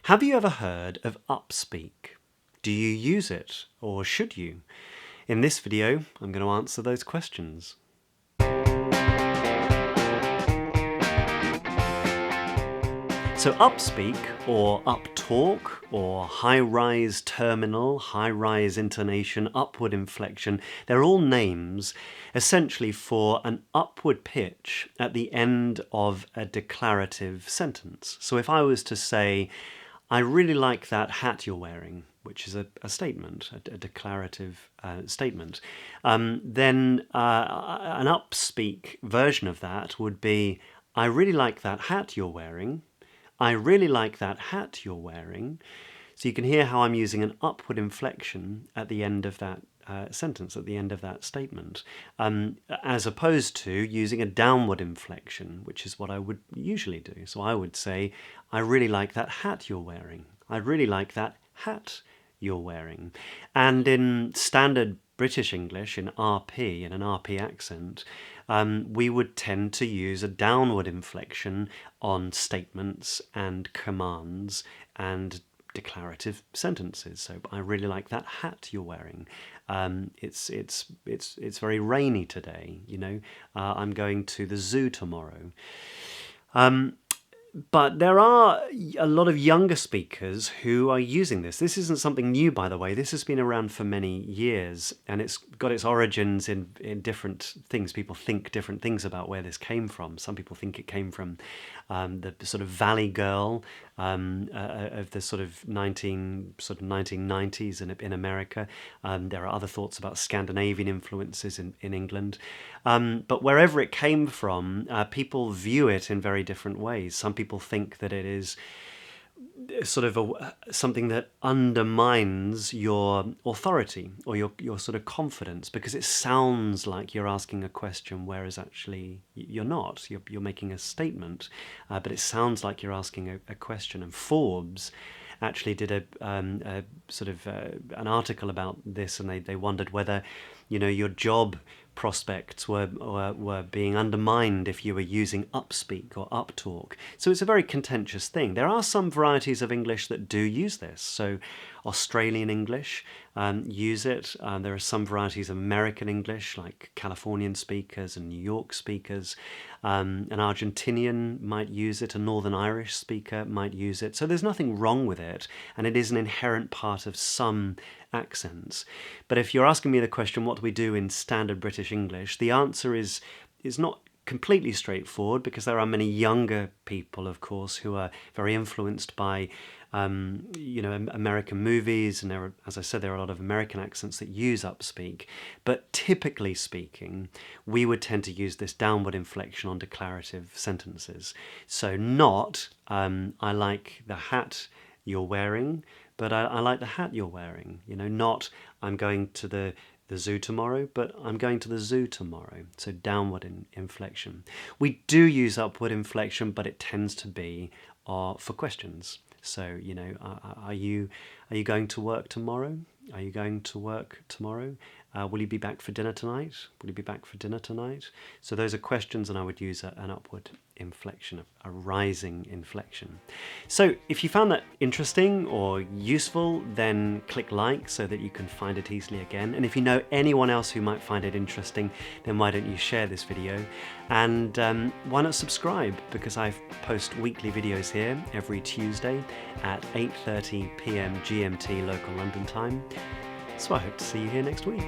Have you ever heard of Upspeak? Do you use it, or should you? In this video, I'm going to answer those questions. So Upspeak, or uptalk, or high-rise terminal, high-rise intonation, upward inflection, they're all names essentially for an upward pitch at the end of a declarative sentence. So if I was to say, I really like that hat you're wearing, which is a statement, a declarative statement, then an upspeak version of that would be, I really like that hat you're wearing. I really like that hat you're wearing. So you can hear how I'm using an upward inflection at the end of that sentence, at the end of that statement, as opposed to using a downward inflection, which is what I would usually do. So I would say, I really like that hat you're wearing. I really like that hat you're wearing. And in standard British English, in RP, in an RP accent, we would tend to use a downward inflection on statements and commands and declarative sentences. So I really like that hat you're wearing. It's very rainy today. You know, I'm going to the zoo tomorrow. But there are a lot of younger speakers who are using this. This isn't something new, by the way. This has been around for many years, and it's got its origins in different things. People think different things about where this came from. Some people think it came from the sort of Valley Girl of the sort of 1990s in America. There are other thoughts about Scandinavian influences in England. But wherever it came from, people view it in very different ways. Some people think that it is sort of something that undermines your authority or your sort of confidence, because it sounds like you're asking a question, whereas actually you're not. You're making a statement, but it sounds like you're asking a question. And Forbes actually did a sort of an article about this, and they wondered whether, you know, your job prospects were being undermined if you were using upspeak or uptalk. So it's a very contentious thing. There are some varieties of English that do use this. So Australian English use it. There are some varieties of American English, like Californian speakers and New York speakers. An Argentinian might use it. A Northern Irish speaker might use it. So there's nothing wrong with it, and it is an inherent part of some accents. But if you're asking me the question, what do we do in standard British English, the answer is not completely straightforward, because there are many younger people, of course, who are very influenced by you know, American movies, and there are, as I said, there are a lot of American accents that use upspeak. But typically speaking, we would tend to use this downward inflection on declarative sentences. So not I like the hat you're wearing, but I like the hat you're wearing. You know, not I'm going to the zoo tomorrow, but I'm going to the zoo tomorrow. So downward inflection. We do use upward inflection, but it tends to be for questions. So, you know, are you going to work tomorrow? Are you going to work tomorrow? Will you be back for dinner tonight? Will you be back for dinner tonight? So those are questions, and I would use an upward inflection, a rising inflection. So if you found that interesting or useful, then click like so that you can find it easily again. And if you know anyone else who might find it interesting, then why don't you share this video? And why not subscribe? Because I post weekly videos here every Tuesday at 8:30 p.m. GMT local London time. So I hope to see you here next week.